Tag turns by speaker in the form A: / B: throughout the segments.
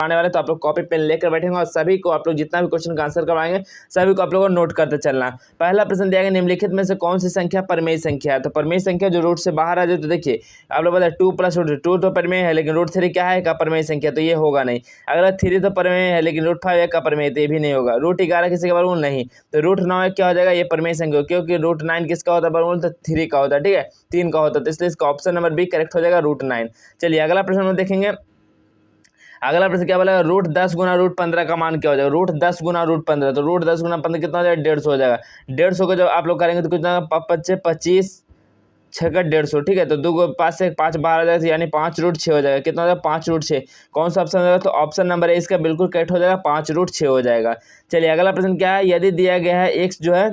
A: आने वाले, तो आप लोग कॉपी पेन लेकर बैठेंगे और सभी को आप लोग जितना भी क्वेश्चन का आंसर करवाएंगे सभी को आप लोगों को नोट करते चलना। पहला प्रश्न दिया गया, निम्नलिखित में से कौन सी संख्या परिमेय संख्या है। तो परिमेय संख्या जो रूट से बाहर आ जाए, तो देखिए आप लोग बताए 2 + √2 तो परिमेय है, लेकिन √3 क्या है का परिमेय संख्या, तो ये होगा नहीं। अगर 3 तो परिमेय है, लेकिन √5 का परिमेय, तो ये भी नहीं होगा। √11 किसी का वर्गमूल नहीं, तो √9 क्या हो जाएगा, ये परिमेय संख्या, क्योंकि √9 किसका होता है वर्गमूल, तो 3 का होता है, ठीक है, 3 का होता है, तो इसलिए इसका ऑप्शन नंबर बी करेक्ट हो जाएगा √9। चलिए अगला प्रश्न हम देखेंगे। अगला प्रश्न क्या बोला, √10 गुना √15 का मान क्या हो जाएगा। √10 गुना √15, तो √10 गुना 15 कितना हो जाएगा, 150 हो जाएगा। 150 को जब आप लोग करेंगे तो कितना 25 6 का 150, ठीक है, तो 2 को 5 से 5 बाहर आ जाएगा, यानी 5√6 हो जाएगा। कितना हो जाएगा, 5√6। कौन सा ऑप्शन हो जाएगा, तो ऑप्शन नंबर ए इसका बिल्कुल करेक्ट हो जाएगा, 5√6 हो जाएगा। चलिए अगला प्रश्न क्या है, यदि दिया गया है x जो है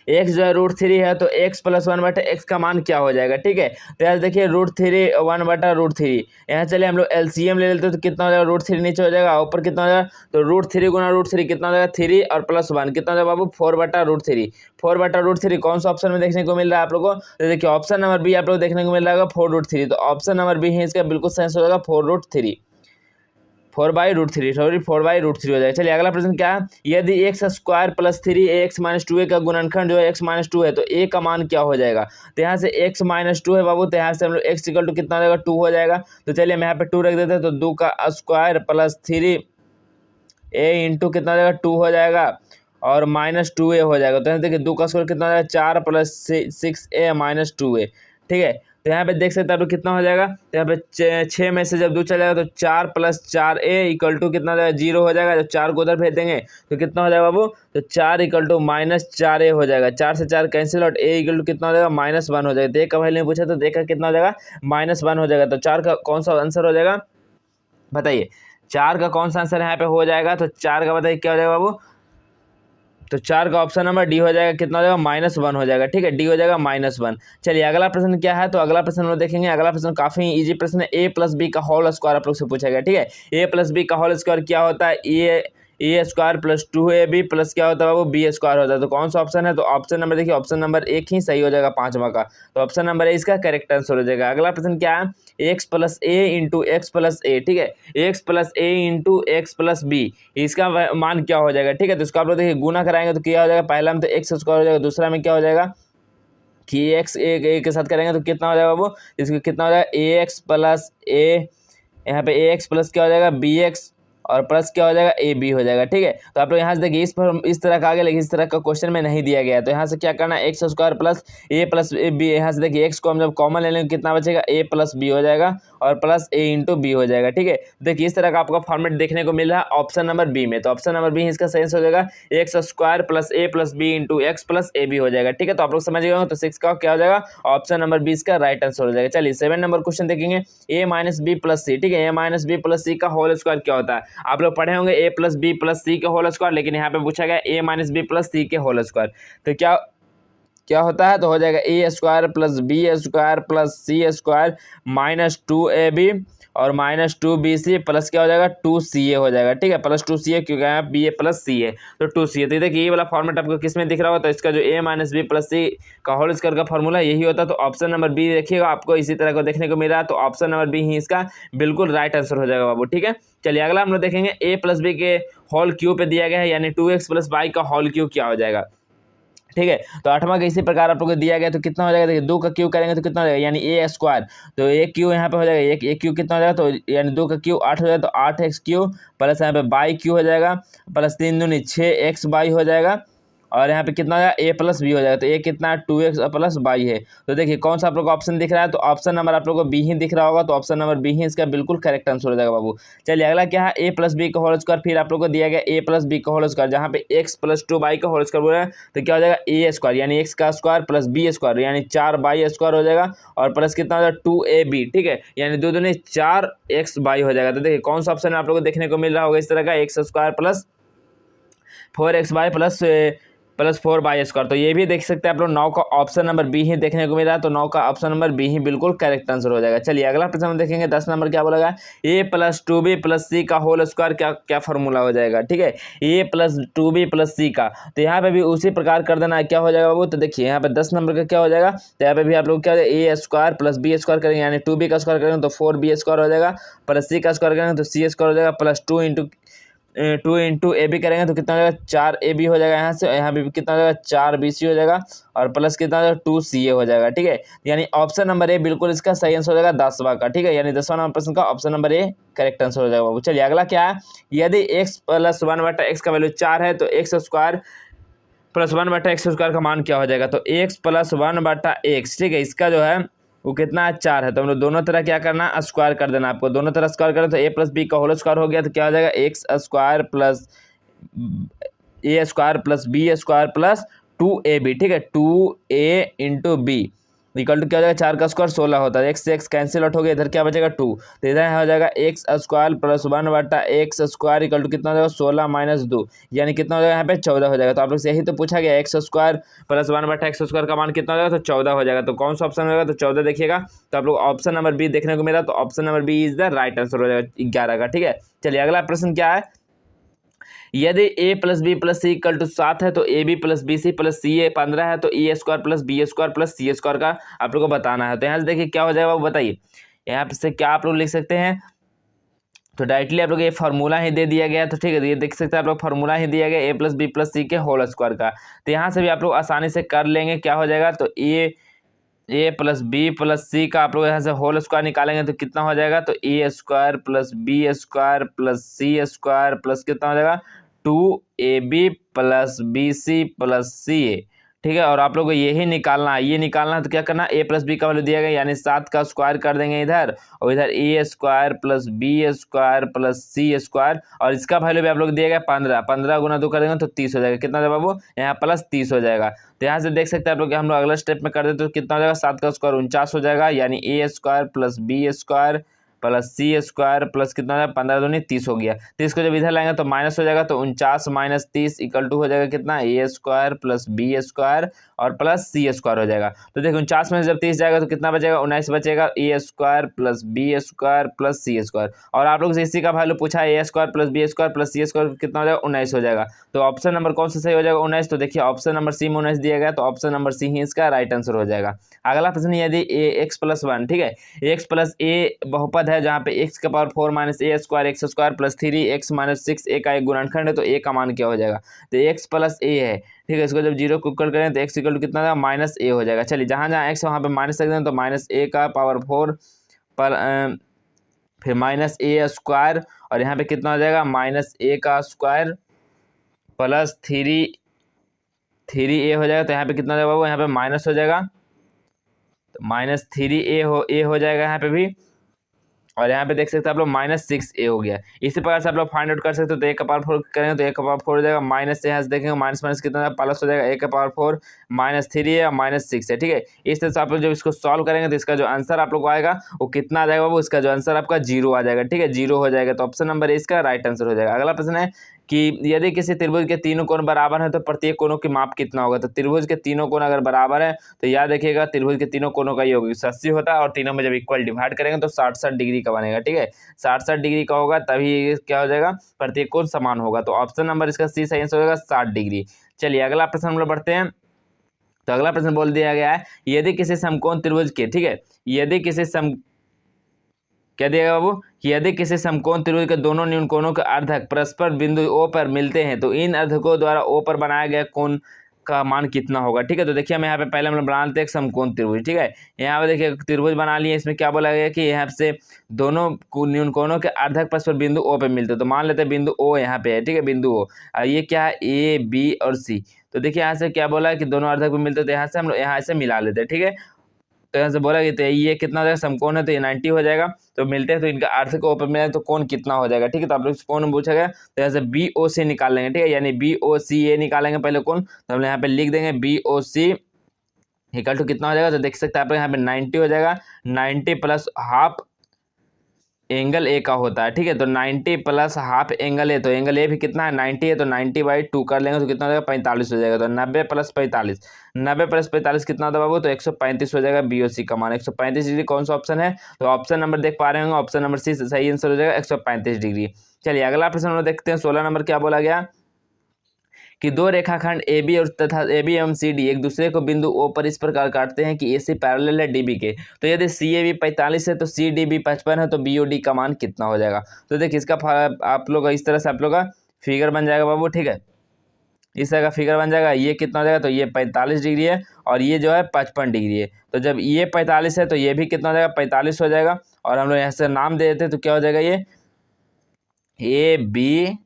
A: √3 है, तो x + 1/x का मान क्या हो जाएगा, ठीक है। तो यहाँ देखिए √3 1/√3, यहाँ चलिए हम लोग एलसीएम ले लेते हैं, तो कितना हो जाएगा, √3 नीचे हो जाएगा, ऊपर कितना हो जाएगा, तो √3 गुना √3 कितना हो जाएगा, 3 और +1 कितना हो जाएगा बाबू, 4/√3। 4/√3 कौन सा ऑप्शन में देखने को मिल रहा है आप लोगों को, तो देखिए ऑप्शन नंबर बी आप लोग देखने को मिल रहा है 4√3, तो ऑप्शन नंबर बी है इसका बिल्कुल सही हो जाएगा 4√3, 4/√3 सॉरी 4/√3 हो जाएगा। चलिए अगला प्रश्न क्या है, यदि x² + 3ax - 2a का गुणनखंड जो है x - 2 है, तो a का मान क्या हो जाएगा। तो यहाँ से x - 2 है बाबू, तो यहाँ से हम लोग x = कितना हो जाएगा, 2 हो जाएगा। तो चलिए हम यहाँ पे 2 रख देते हैं, तो 2 का स्क्वायर + 3a इंटू कितना हो जाएगा, 2 हो जाएगा, और -2a हो जाएगा। तो यहाँ देखिए 2 का स्क्वायर कितना हो जाएगा, 4 + 6a - 2a, ठीक है। तो यहाँ पे देख सकते हैं आप लोग कितना हो जाएगा, तो यहाँ पे 6 में से जब 2 चला जाएगा, तो 4 + 4a = कितना हो जाएगा, 0 हो जाएगा। जब 4 को उधर भेज देंगे तो कितना हो जाएगा बाबू, तो 4 = -4a हो जाएगा। 4 से 4 कैंसिल, और a = कितना हो जाएगा, -1 हो जाएगा। तो एक का वैल्यू पूछा, तो देखा कितना हो जाएगा, -1 हो जाएगा। तो 4 का कौन सा आंसर हो जाएगा, बताइए 4 का कौन सा आंसर यहाँ पे हो जाएगा, तो 4 का बताइए क्या हो जाएगा बाबू, तो 4 का ऑप्शन नंबर डी हो जाएगा, कितना हो जाएगा, -1 हो जाएगा, ठीक है, डी हो जाएगा -1। चलिए अगला प्रश्न क्या है, तो अगला प्रश्न हम लोग देखेंगे। अगला प्रश्न काफी इजी प्रश्न है, a + b का होल स्क्वायर आप लोग से पूछा गया, ठीक है। a + b का होल स्क्वायर क्या होता है, a² + 2ab प्लस क्या होता है बाबू, b² होता है। तो कौन सा ऑप्शन है, तो ऑप्शन नंबर देखिए, ऑप्शन नंबर 1 ही सही हो जाएगा 5वां का, तो ऑप्शन नंबर ए इसका करेक्ट आंसर हो जाएगा। अगला प्रश्न क्या है, x + a × x + a, ठीक है, x + a × x + b, इसका मान क्या हो जाएगा, ठीक है। तो इसको आप लोग देखिए गुना कराएंगे तो क्या हो जाएगा, पहला में तो x² हो जाएगा, दूसरा में क्या हो जाएगा कि x a के साथ करेंगे तो कितना हो जाएगा बाबू, इसको कितना हो जाएगा, ax + a, यहाँ पे ax प्लस क्या हो जाएगा, bx, और प्लस क्या हो जाएगा, ab हो जाएगा, ठीक है। तो आप लोग यहाँ से देखिए इस तरह का आगे, लेकिन इस तरह का क्वेश्चन में नहीं दिया गया है। तो यहाँ से क्या करना है, x² + a + b, यहाँ से देखिए x को हम जब कॉमन ले लेंगे कितना बचेगा, a + b हो जाएगा, और प्लस a × b हो जाएगा, ठीक है। देखिए इस तरह का आपका फॉर्मेट देखने को मिल रहा है ऑप्शन नंबर बी में, तो ऑप्शन नंबर बी इसका सही हो जाएगा, x² + a + b × x + ab हो जाएगा, ठीक है। तो आप लोग समझ गए हो, तो 6 का क्या हो जाएगा, ऑप्शन नंबर बी इसका राइट आंसर हो जाएगा। चलिए 7 नंबर क्वेश्चन देखेंगे, a - b + c, ठीक है, a - b + c का होल स्क्वायर क्या होता है। आप लोग पढ़े होंगे a + b + c के होल स्क्वायर, लेकिन यहाँ पे पूछा गया a - b + c के होल स्क्वायर, तो क्या होता है, तो हो जाएगा a² + b² + c² - 2ab और -2bc प्लस क्या हो जाएगा, 2ca हो जाएगा, ठीक है, +2ca, क्योंकि यहाँ ba + c है, तो 2ca। तो देखिए ये वाला फॉर्मेट आपको किस में दिख रहा होता है, इसका जो a - b + c का होल स्क्वायर का फॉर्मूला यही होता है। तो ऑप्शन नंबर बी देखिएगा, आपको इसी तरह को देखने को मिल रहा है, तो ऑप्शन नंबर बी ही इसका बिल्कुल राइट आंसर हो जाएगा बाबू, ठीक है। चलिए अगला हम लोग देखेंगे, a + b के होल क्यूब पे दिया गया है, यानी 2x + y का होल क्यूब क्या हो जाएगा, ठीक है। तो 8वां का इसी प्रकार आप लोग को दिया गया, तो कितना हो जाएगा, देखिए 2 का क्यूब करेंगे तो कितना हो जाएगा, यानी a², तो एक क्यूब यहाँ पे हो जाएगा, एक क्यूब कितना हो जाएगा, तो यानी 2 का क्यूब 8 हो जाएगा, तो 8x³ प्लस यहाँ पे y³ हो जाएगा, प्लस 3 दूनी 6xy हो जाएगा, और यहाँ पे कितना हो जाएगा, a + b हो जाएगा, तो a कितना 2x + y है। तो देखिए कौन सा आप लोग को ऑप्शन दिख रहा है, तो ऑप्शन नंबर आप लोग को बी ही दिख रहा होगा, तो ऑप्शन नंबर बी ही इसका बिल्कुल करेक्ट आंसर हो जाएगा बाबू। चलिए अगला क्या है, a + b का होल स्क्वायर, फिर आप लोग को दिया गया a + b का होल स्क्वायर, जहाँ पे x + 2y का होल स्क्वायर बोल रहा है, तो क्या हो जाएगा, a² यानी x का स्क्वायर प्लस b² यानी 4y² हो जाएगा, और प्लस कितना हो जाएगा 2ab, ठीक है, यानी 2 दूनी 4xy हो जाएगा। तो देखिए कौन सा ऑप्शन आप लोग को देखने को मिल रहा होगा इस तरह का, x² + 4xy प्लस प्लस 4/² तो ये भी देख सकते हैं आप लोग 9 का ऑप्शन नंबर बी ही देखने को मिल रहा है, तो 9 का ऑप्शन नंबर बी ही बिल्कुल करेक्ट आंसर हो जाएगा। चलिए अगला प्रश्न हम देखेंगे 10 नंबर क्या बोला गया, a + 2b + c का होल स्क्वायर क्या क्या फॉर्मूला हो जाएगा। ठीक है, a + 2b + c का, तो यहाँ पे भी उसी प्रकार कर देना है, क्या हो जाएगा बाबू, तो देखिए यहाँ पे 10 नंबर का क्या हो जाएगा, तो यहाँ पे भी आप लोग क्या a² + b² करेंगे, यानी 2b का स्क्वायर करेंगे तो 4b² हो जाएगा, प्लस c का स्क्वायर करेंगे तो c² हो जाएगा, प्लस 2 इंटू ए बी करेंगे तो कितना हो जाएगा 4ab हो जाएगा, यहाँ से यहाँ पे कितना हो जाएगा 4bc हो जाएगा, और प्लस कितना हो जाएगा 2ca हो जाएगा। ठीक है, यानी ऑप्शन नंबर ए बिल्कुल इसका सही आंसर हो जाएगा 10वां का। ठीक है, यानी 10वां नंबर प्रश्न का option number A correct answer हो जाएगा बाबू। चलिए अगला क्या है, यदि x + 1/x का वैल्यू 4 है तो x² + 1/x² का मान क्या हो जाएगा, तो x + 1/x, ठीक है, इसका जो है वो कितना है 4 है, तो हम लोग दोनों तरह क्या करना है स्क्वायर कर देना, आपको दोनों तरह स्क्वायर करें तो a + b का होल स्क्वायर हो गया, तो क्या हो जाएगा x² + a² + b² + 2ab। ठीक है, 2a × b इक्वल टू क्या हो जाएगा 4 का स्क्वायर 16 होता है, x से x कैंसिल आउट हो गया, इधर क्या बचेगा 2, तो इधर हो जाएगा x² + 1/x² इक्वल टू कितना हो जाएगा 16 - 2, यानी कितना हो जाएगा यहाँ पे 14 हो जाएगा। तो आप लोग से यही तो पूछा गया x² + 1/x² का मान कितना हो जाएगा, तो 14 हो जाएगा। तो कौन सा ऑप्शन होगा, तो 14 देखिएगा, तो आप लोग ऑप्शन नंबर बी देखने को मिला, तो option number B is the right answer हो जाएगा 11 का। ठीक है, चलिए अगला प्रश्न क्या है, यदि a + b + c = 7 है तो ab + bc + ca 15 है तो a² + b² + c² का आप लोग को बताना है। तो यहाँ से देखिए क्या हो जाएगा वो बताइए, यहाँ से क्या आप लोग लिख सकते हैं, तो डायरेक्टली आप लोग ये फार्मूला ही दे दिया गया, तो ठीक है, ये देख सकते हैं आप लोग फार्मूला ही दिया गया a + b + c के होल स्क्वायर का, तो यहाँ से भी आप लोग आसानी से कर लेंगे। क्या हो जाएगा, तो a + b + c का आप लोग यहाँ से होल स्क्वायर निकालेंगे तो कितना हो जाएगा, तो a² + b² + c² प्लस कितना हो जाएगा 2ab + bc + ca। ठीक है, और आप लोग को यही निकालना है, ये निकालना है, तो क्या करना है a + b का वैल्यू दिया गया यानी 7 का स्क्वायर कर देंगे इधर, और इधर a² + b² + c², और इसका वैल्यू भी आप लोग दिया गया 15, 15 × 2 कर देंगे तो 30 हो जाएगा। कितना हो जाएगा बाबू, यहाँ प्लस 30 हो जाएगा। तो यहाँ से देख सकते हैं आप लोग, हम लोग अगला स्टेप में कर देते तो कितना हो जाएगा 7 का स्क्वायर 49 हो जाएगा, यानी a² + b² + c² प्लस कितना हो जाएगा 15 दूनी 30 हो गया। 30 को जब इधर लाएंगे तो माइनस हो जाएगा, तो 49 - 30 इक्वल टू हो जाएगा कितना a² + b² और प्लस c² हो जाएगा। तो देखो 49 में से जब 30 जाएगा तो कितना बचेगा 19 बचेगा, a² + b² + c², और आप लोग से इसी का वैल्यू पूछा है a² + b² + c² कितना हो जाएगा 19 हो जाएगा। तो ऑप्शन नंबर कौन सा सही हो जाएगा 19, तो देखिए ऑप्शन नंबर सी में 19 दिया गया, तो ऑप्शन नंबर सी ही इसका राइट आंसर हो जाएगा। अगला प्रश्न, यदि x + 1, ठीक है, x + a बहुपद है जहाँ पे x⁴ - a² x² + 3x - 6 a का एक गुणनखंड है, तो a का मान क्या हो जाएगा, तो x + a है। ठीक है, इसको जब 0 को इक्वल करें तो x = कितना हो जाएगा -a हो जाएगा। चलिए जहाँ जहाँ x है वहाँ पे माइनस रख दें, तो -a का पावर 4 पर फिर -a² और यहाँ पे कितना हो जाएगा -a का स्क्वायर प्लस 3a हो जाएगा, तो यहाँ पे कितना हो जाएगा वो यहाँ पे माइनस हो जाएगा, तो -3a हो जाएगा यहाँ पे भी, और यहाँ पे देख सकते हैं आप लोग -6a हो गया। इसी प्रकार से आप लोग फाइंड आउट कर सकते हो, तो a का पावर 4 करेंगे तो a का पावर 4 हो जाएगा, माइनस से यहाँ से देखेंगे माइनस कितना प्लस हो जाएगा, a का पावर 4 -3 है और -6 है। ठीक है, इस तरह से आप लोग जब इसको सॉल्व करेंगे तो इसका जो आंसर आप लोग को आएगा वो कितना आ जाएगा, वो इसका जो आंसर आपका 0 आ जाएगा। ठीक है, 0 हो जाएगा, तो ऑप्शन नंबर इसका राइट आंसर हो जाएगा। अगला प्रश्न है कि यदि किसी त्रिभुज के तीनों कोण बराबर है तो प्रत्येक कोणों की माप कितना होगा। तो त्रिभुज के तीनों कोण अगर बराबर है तो याद रखिएगा त्रिभुज के तीनों कोणों का योग 80 होता है, और तीनों में जब इक्वल डिवाइड करेंगे तो 60 डिग्री का बनेगा। ठीक है, 60 डिग्री का होगा तभी क्या हो जाएगा, प्रत्येक कोण समान होगा। तो ऑप्शन नंबर इसका सी सही आंसर होगा 60 डिग्री। चलिए अगला प्रश्न हम लोग बढ़ते हैं। तो अगला प्रश्न बोल दिया गया है, यदि किसी समकोण त्रिभुज के, ठीक है, यदि किसी क्या दिया बाबू, कि यदि किसी समकोण त्रिभुज के दोनों न्यून कोणों के अर्धक परस्पर बिंदु O पर मिलते हैं तो इन अर्धकों द्वारा O पर बनाया गया कोण का मान कितना होगा। ठीक है, तो देखिए हम यहाँ पे पहले हम लोग बना लेते हैं एक समकोण त्रिभुज। ठीक है, यहाँ पे देखिए त्रिभुज बना लिए, इसमें क्या बोला गया कि यहाँ से दोनों न्यून कोणों के अर्धक परस्पर बिंदु O पे मिलते हैं, तो मान लेते हैं बिंदु O यहाँ पे है। ठीक है, बिंदु O, ये क्या है A B और C। तो देखिए यहाँ से क्या बोला है कि दोनों अर्धक पे मिलते हैं, तो यहाँ से हम लोग यहाँ से मिला लेते हैं। ठीक है, तो यहाँ से बोला कि तो ये कितना हो जाएगा, समकोण है तो ये 90 हो जाएगा, तो मिलते हैं तो इनका अर्ध को ऊपर मिला तो कोण कितना हो जाएगा। ठीक है, तो आप लोग कोण पूछा गया तो यहाँ से BOC निकाल लेंगे। ठीक है, यानी BOCA निकालेंगे पहले कोण, तो हम लोग यहाँ पे लिख देंगे BOC इक्वल टू कितना हो जाएगा, तो देख सकते हैं आप यहाँ पे 90 हो जाएगा, 90 + ½ एंगल ए का होता है, ठीक है। तो 90 प्लस हाफ एंगल ए, तो एंगल ए भी कितना है 90 है, तो 90/2 कर लेंगे तो कितना हो जाएगा 45 हो जाएगा। तो 90 प्लस 45, 90 प्लस 45 कितना होता है बाबू, तो 135 हो जाएगा। BOC का मान 135 डिग्री कौन सा ऑप्शन है, तो ऑप्शन नंबर देख पा रहे होंगे, ऑप्शन नंबर सी सही आंसर हो जाएगा 135 डिग्री। चलिए अगला प्रश्न हम लोग देखते हैं 16 नंबर क्या बोला गया कि दो रेखाखंड AB और तथा AB एवं CD एक दूसरे को बिंदु O पर इस प्रकार काटते हैं कि AC पैरेलल है DB के। तो यदि CAB 45 है तो CDB 55 है तो BOD का मान कितना हो जाएगा। तो देखिए इसका आप लोग इस तरह से आप लोग का फिगर बन जाएगा बाबू, ठीक है। इस तरह का फिगर बन जाएगा। ये कितना हो जाएगा, तो ये 45 डिग्री है और ये जो है 55 डिग्री है। तो जब ये 45 है तो ये भी कितना हो जाएगा 45 हो जाएगा। और हम लोग यहाँ से नाम दे देते तो क्या हो जाएगा, ये ABCD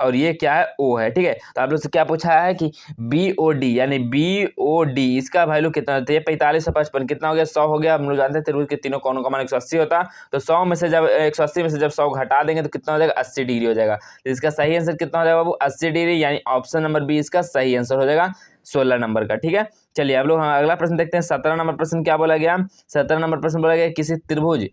A: और ये क्या है O है, ठीक है। तो आप लोग से क्या पूछा है कि BOD यानी BOD इसका वैल्यू कितना होता है, 45 और 55 कितना हो गया 100 हो गया। हम लोग जानते हैं त्रिभुज के तीनों कोणों का मान 180 होता है। तो 100 में से जब 180 में से जब 100 घटा देंगे तो कितना हो जाएगा 80 डिग्री हो जाएगा। तो इसका सही आंसर कितना हो जाएगा बाबू 80 डिग्री, यानी ऑप्शन नंबर बी इसका सही आंसर हो जाएगा 16 नंबर का, ठीक है। चलिए अब लोग हम अगला प्रश्न देखते हैं 17 नंबर प्रश्न क्या बोला गया। 17 नंबर प्रश्न बोला गया किसी त्रिभुज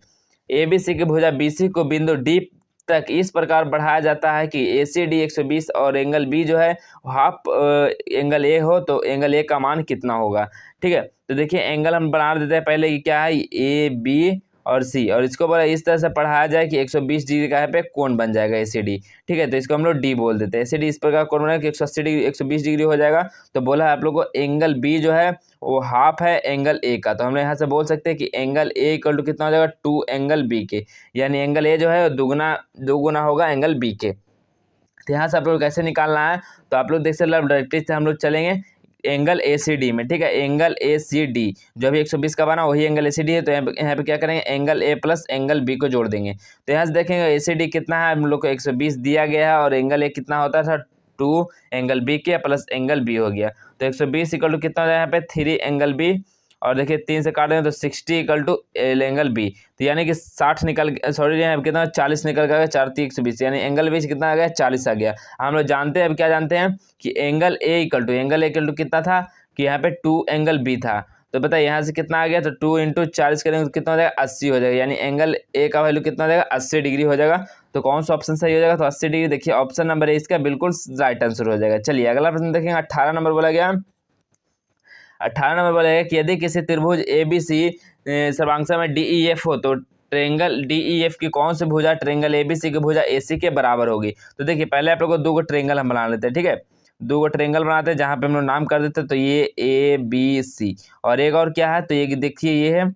A: ABC की भुजा BC को बिंदु D तक इस प्रकार बढ़ाया जाता है कि ACD 120 और एंगल B जो है हाफ एंगल A हो तो एंगल A का मान कितना होगा, ठीक है। तो देखिए एंगल हम बना देते हैं पहले कि क्या है AB और C, और इसको बोला इस तरह से पढ़ाया जाए कि 120 डिग्री का यहाँ पे कोण बन जाएगा ACD, ठीक है। तो इसको हम लोग D बोल देते हैं। ACD इस प्रकार कोण बनेगा कि 180 डिग्री 120 डिग्री हो जाएगा। तो बोला है आप लोग को एंगल B जो है वो हाफ है एंगल A का। तो हम लोग यहाँ से बोल सकते हैं कि एंगल A इक्वल टू कितना हो जाएगा 2 एंगल B के, यानी एंगल A जो है दो गुना होगा एंगल B के। तो यहाँ से आप लोग कैसे निकालना है, तो आप लोग देख सकते हैं डायरेक्टली से हम लोग चलेंगे एंगल ACD में, ठीक है। एंगल ACD जो अभी 120 का बना वही एंगल ACD है। तो यहाँ पे क्या करेंगे angle A plus angle B को जोड़ देंगे। तो यहाँ से देखेंगे ACD कितना है, हम लोग को 120 दिया गया है और एंगल A कितना होता था 2 एंगल B के प्लस एंगल B हो गया। तो 120 इक्वल टू कितना हो जाएगा यहाँ पे 3 एंगल B, और देखिए 3 से काट देंगे तो 60 इक्वल टू एंगल B। तो यानी कि 60 निकल सॉरी कितना 40 निकल गया 4 3 120, यानी एंगल B कितना आ गया 40 आ गया। हम लोग जानते हैं अब क्या जानते हैं कि एंगल A इक्वल टू कितना था कि यहाँ पे 2 एंगल B था। तो बताइए यहाँ से कितना आ गया, तो 2 × 40 करेंगे तो कितना हो जाएगा 80 हो जाएगा, यानी एंगल A का वैल्यू कितना हो जाएगा 80 डिग्री हो जाएगा। तो कौन सा ऑप्शन सही हो जाएगा, तो 80 डिग्री देखिए ऑप्शन नंबर A इसका बिल्कुल राइट आंसर हो जाएगा। चलिए अगला प्रश्न देखेंगे 18 नंबर बोला गया। 18 नंबर बोला गया कि यदि किसी त्रिभुज ABC सर्वांश में DEF हो तो ट्रेंगल DEF की कौन सी भुजा ट्रेंगल ABC की भुजा AC के बराबर होगी। तो देखिए पहले आप लोग को दो गो ट्रेंगल हम बना लेते हैं, ठीक है। दो गो ट्रेंगल बनाते हैं जहाँ पे हम लोग नाम कर देते हैं। तो ये ABC और एक और क्या है, तो ये देखिए ये है,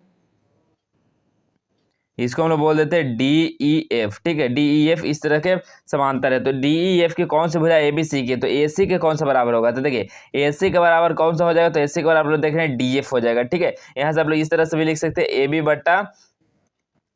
A: इसको हम लोग बोल देते हैं DEF, ठीक है। DEF इस तरह के समांतर है। तो DEF की कौन सी भुजा ABC की, तो AC के कौन सा बराबर होगा, तो देखिए AC के बराबर कौन सा हो जाएगा, तो AC के बराबर देख रहे हैं DF हो जाएगा, ठीक है। यहाँ से आप लोग इस तरह से भी लिख सकते हैं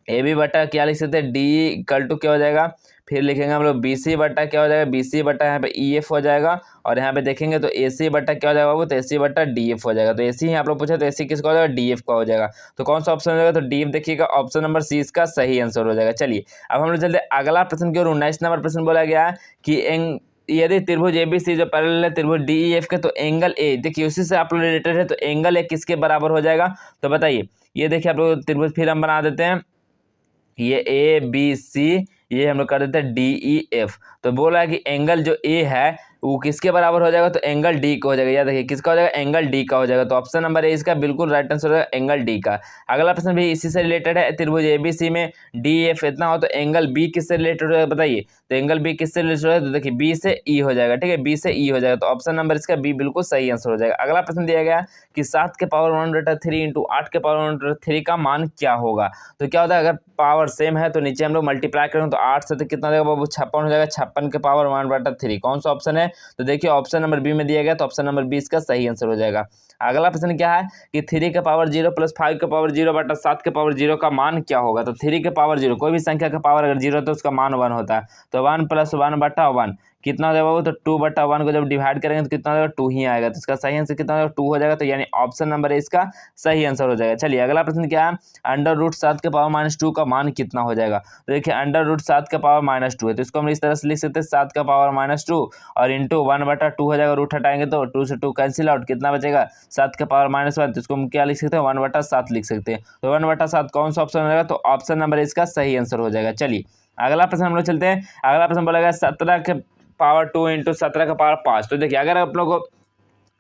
A: AB बटा क्या लिख सकते हैं D इक्वल टू क्या हो जाएगा, फिर लिखेंगे हम लोग BC बटा क्या हो जाएगा, BC बटा यहाँ पे EF हो जाएगा, और यहाँ पे देखेंगे तो AC बटा क्या हो जाएगा बाबू, तो AC बटा DF हो जाएगा। तो AC ही आप लोग पूछे तो AC किसका हो जाएगा, DF का हो जाएगा। तो कौन सा ऑप्शन हो जाएगा, तो DF देखिएगा ऑप्शन नंबर C इसका सही आंसर हो जाएगा। चलिए अब हम लोग चलते अगला प्रश्न की ओर। 19 नंबर प्रश्न बोला गया है कि यदि त्रिभुज ABC जो पैरेलल है त्रिभुज DEF के, तो एंगल A देखिए उसी से आप लोग रिलेटेड है, तो एंगल A किसके बराबर हो जाएगा। तो बताइए ये देखिए आप लोग त्रिभुज फिर हम बना देते हैं, ये ABC ये हम लोग कर देते हैं DEF। तो बोला है कि एंगल जो A है वो किसके बराबर हो जाएगा, तो एंगल D का हो जाएगा। याद रखिए किसका हो जाएगा, एंगल D का हो जाएगा। तो ऑप्शन नंबर A इसका बिल्कुल राइट आंसर हो जाएगा एंगल D का। अगला प्रश्न भी इसी से रिलेटेड है, त्रिभुज ABC में DEF इतना हो तो एंगल B किससे रिलेटेड हो जाएगा, बताइए। तो एंगल B किससे रिलेटेड है, तो देखिए B से E हो जाएगा, ठीक है। B से E हो जाएगा। तो ऑप्शन नंबर इसका B बिल्कुल सही आंसर हो जाएगा। अगला प्रश्न दिया गया कि 7 के पावर 1/3 इंटू 8 के पावर 1/3 का मान क्या होगा। तो क्या होता है, अगर पावर सेम है तो नीचे हम लोग मल्टीप्लाई करेंगे तो 8 से तो कितना हो जाएगा बाबू 56 हो जाएगा। 56 के पावर 1/3 कौन सा ऑप्शन है, तो देखिए ऑप्शन नंबर बी में दिया गया। तो ऑप्शन नंबर बी इसका सही आंसर हो जाएगा। अगला प्रश्न क्या है कि 3 के पावर 0 प्लस 5 के पावर 0 बटा 7 के पावर 0 का मान क्या होगा। तो 3 के पावर 0 कोई भी संख्या का पावर अगर 0 तो उसका मान 1 होता है। तो 1 + 1/1 कितना हो जाएगा वो, तो 2/1 को जब डिवाइड करेंगे तो कितना हो जाएगा, 2 ही आएगा। तो इसका सही आंसर कितना हो जाएगा, 2 हो जाएगा। तो यानी ऑप्शन नंबर है इसका सही आंसर हो जाएगा। चलिए अगला प्रश्न क्या है, √7 के पावर -2 का मान कितना हो जाएगा। तो देखिए √7 का पावर -2 है, तो इसको हम इस तरह से लिख सकते हैं 7 का पावर -2 और इंटू 1/2 हो जाएगा, रूट हटाएंगे तो 2 से 2 कैंसिल आउट, कितना बचेगा 7 का पावर -1, तो इसको हम क्या लिख सकते हैं 1/7 लिख सकते हैं। तो 1/7 कौन सा ऑप्शन हो जाएगा, तो ऑप्शन नंबर इसका सही आंसर हो जाएगा। चलिए अगला प्रश्न हम लोग चलते हैं। अगला प्रश्न बोलेगा 17 के पावर 2 इंटू 17 का पावर 5। तो देखिए अगर आप लोग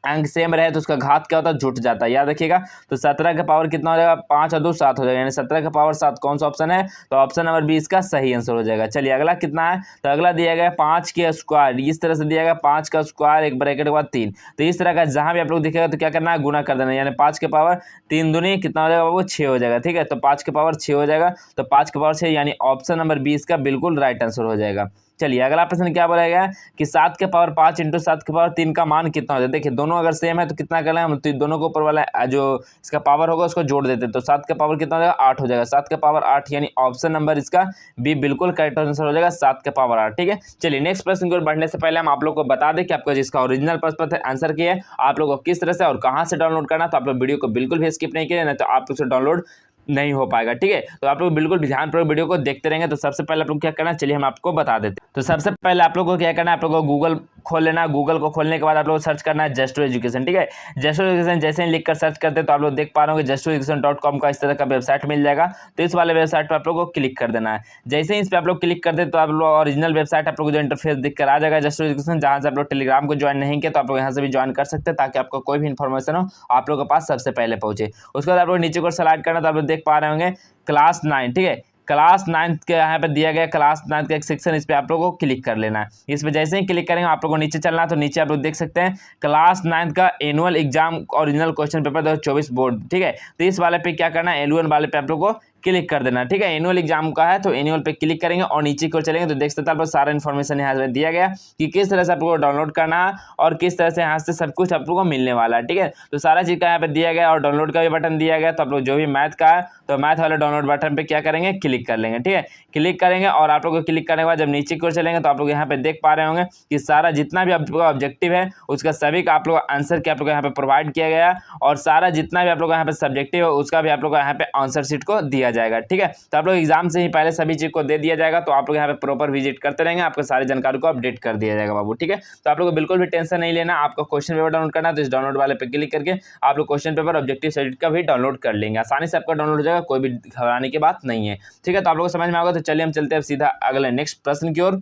A: अंक सेम रहे तो उसका घात क्या होता है, जुट जाता है, याद रखिएगा। तो 17 का पावर कितना हो जाएगा, 5 और 2 7 हो जाएगा, यानी 17 का पावर 7 कौन सा ऑप्शन है, तो ऑप्शन नंबर बी इसका सही आंसर हो जाएगा। चलिए अगला कितना है, तो अगला दिया गया 5 के स्क्वायर, इस तरह से दिया गया 5 का स्क्वायर एक ब्रैकेट के बाद 3। तो इस तरह का जहां भी आप लोग दिखेगा तो क्या करना है, गुना कर देना, यानी 5 के पावर 3 दूनी कितना हो जाएगा, वो 6 हो जाएगा। ठीक है, तो 5 के पावर 6 हो जाएगा, तो 5 के पावर 6 यानी ऑप्शन नंबर बी इसका बिल्कुल राइट आंसर हो जाएगा। चलिए अगला प्रश्न क्या बोला गया कि 7 के पावर 5 इंटू 7 के पावर 3 का मान कितना हो जाए। देखिए दोनों अगर सेम है तो कितना कर लें हम, तो दोनों के ऊपर वाला जो इसका पावर होगा उसको जोड़ देते हैं, तो 7 का पावर कितना हो जाएगा, 8 हो जाएगा। 7 का पावर 8 यानी ऑप्शन नंबर इसका बी बिल्कुल करेक्ट आंसर हो जाएगा, 7 का पावर 8। ठीक है, चलिए नेक्स्ट प्रश्न की ओर बढ़ने से पहले हम आप लोग को बता दें कि आपका जिसका ओरिजिनल प्रश्न पत्र आंसर किया है आप लोग को किस तरह से और कहाँ से डाउनलोड करना, तो आप लोग वीडियो को बिल्कुल भी स्किप नहीं किए, नहीं तो आप लोग से डाउनलोड नहीं हो पाएगा। ठीक है, तो आप लोग बिल्कुल ध्यानपूर्वक वीडियो को देखते रहेंगे। तो सबसे पहले आप लोग क्या करना है, चलिए हम आपको बता देते हैं। तो सबसे पहले आप लोग को क्या करना है, आप लोग को गूगल खोल लेना। गूगल को खोलने के बाद आप लोग सर्च करना है जस्ट एजुकेशन। ठीक है, जस्ट एजुकेशन जैसे ही लिख कर सर्च करते हैं तो आप लोग देख पा रहे होंगे justeducation.com का इस तरह का वेबसाइट मिल जाएगा। तो इस वाले वेबसाइट पर आप लोग को क्लिक कर देना है। जैसे ही इस पर आप लोग क्लिक करते हैं तो आप लोग ओरिजिनल वेबसाइट आप लोग जो इंटरफेस दिख कर आ जाएगा जस्ट एजुकेशन, जहाँ से आप लोग टेलीग्राम को ज्वाइन नहीं किया तो आप लोग यहाँ से भी ज्वाइन कर सकते हैं, ताकि आपको कोई भी इन्फॉर्मेशन हो आप लोग के पास सबसे पहले पहुंचे। उसके बाद आप लोग नीचे को स्लाइड करना, तो आप लोग देख पा रहे होंगे क्लास 9। ठीक है, क्लास 9 के यहाँ पे दिया गया क्लास 9 का एक सेक्शन, इस पे आप लोगों को क्लिक कर लेना है। इस पे जैसे ही क्लिक करेंगे आप लोगों को नीचे चलना है, तो नीचे आप लोग देख सकते हैं क्लास 9 का annual exam original question paper 2024 board. ठीक है, तो इस वाले पे क्या करना है, एनुअल वाले पे आप लोग को क्लिक कर देना। ठीक है, एनुअल एग्जाम का है तो एनुअल पे क्लिक करेंगे और नीचे की ओर चलेंगे तो देख सकते हैं आप लोग सारा इन्फॉर्मेशन यहाँ पे दिया गया कि किस तरह से आप लोगों को डाउनलोड करना है और किस तरह से यहाँ से सब कुछ आप लोगों को मिलने वाला है। ठीक है, तो सारा चीज़ का यहाँ पे दिया गया और डाउनलोड का भी बटन दिया गया। तो आप लोग जो भी मैथ का है तो मैथ वाले डाउनलोड बटन पे क्या करेंगे, क्लिक कर लेंगे। ठीक है, क्लिक करेंगे और आप लोग को क्लिक करने के बाद जब नीचे की ओर चलेंगे तो आप लोग यहाँ पे देख पा रहे होंगे कि सारा जितना भी आप लोग का ऑब्जेक्टिव है उसका सभी का आप लोग आंसर क्या आप लोग यहाँ पे प्रोवाइड किया गया और सारा जितना भी आप लोग यहाँ पे सब्जेक्टिव है उसका भी आप लोग यहाँ पे आंसर शीट को दिया जाएगा। ठीक है, तो आप लोग एग्जाम से ही पहले सभी चीज को दे दिया जाएगा, तो आप लोग यहाँ पे प्रॉपर विजिट करते रहेंगे, आपको सारी जानकारी को अपडेट कर दिया जाएगा बाबू। ठीक है, तो आप लोग को बिल्कुल भी टेंशन नहीं लेना, आपको क्वेश्चन पेपर डाउनलोड करना है तो इस डाउनलोड वाले पे क्लिक करके आप लोग क्वेश्चन पेपर ऑब्जेक्टिव सेट का भी डाउनलोड कर लेंगे, आसानी से आपका डाउनलोड हो जाएगा, कोई भी घबराने की बात नहीं है। ठीक है, तो आप लोग को समझ में आएगा। तो चलिए हम चलते हैं सीधा अगले नेक्स्ट प्रश्न की ओर।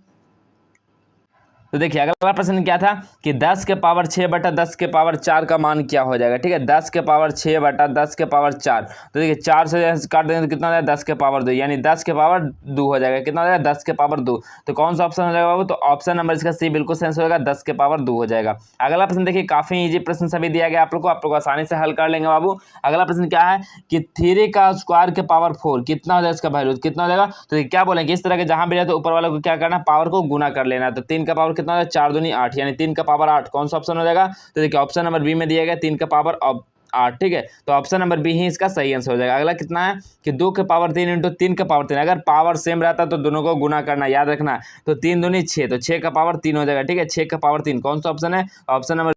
A: तो देखिए अगला प्रश्न क्या था कि 10 के पावर 6 बटा 10 के पावर 4 का मान क्या हो जाएगा। ठीक है, 10 के पावर 6 बटा 10 के पावर 4, तो देखिए 4 से काट देंगे तो कितना हो जाएगा, 10 के पावर 2, यानी 10 के पावर 2 हो जाएगा। कितना हो जाएगा, 10 के पावर 2। तो कौन सा ऑप्शन हो जाएगा बाबू, तो ऑप्शन नंबर इसका सी बिल्कुल सेंस होगा, 10 के पावर 2 हो जाएगा। अगला प्रश्न देखिए काफी इजी प्रश्न सभी दिया गया आप लोग आसानी से हल कर लेंगे बाबू। अगला प्रश्न क्या है कि 3 का स्क्वायर के पावर 4 कितना हो जाएगा, इसका वैल्यू कितना हो जाएगा। तो क्या बोलेंगे इस तरह के जहां भी जाए तो ऊपर वाला को क्या करना, पावर को गुना कर लेना। तो 3 का पावर कितना हो जाएगा, 4 दूनी 8, यानी 3 का पावर 8 कौन सा ऑप्शन हो जाएगा, तो देखिए ऑप्शन नंबर बी में दिया गया 3 का पावर 8। ठीक है, तो ऑप्शन नंबर बी ही इसका सही आंसर हो जाएगा। अगला कितना है कि 2 के पावर 3 इंटू 3 का पावर 3, अगर पावर सेम रहता तो दोनों को गुना करना, याद रखना। तो 3 दूनी 6, तो 6 का पावर 3 हो जाएगा। ठीक है, 6 का पावर 3 कौन सा ऑप्शन है, ऑप्शन नंबर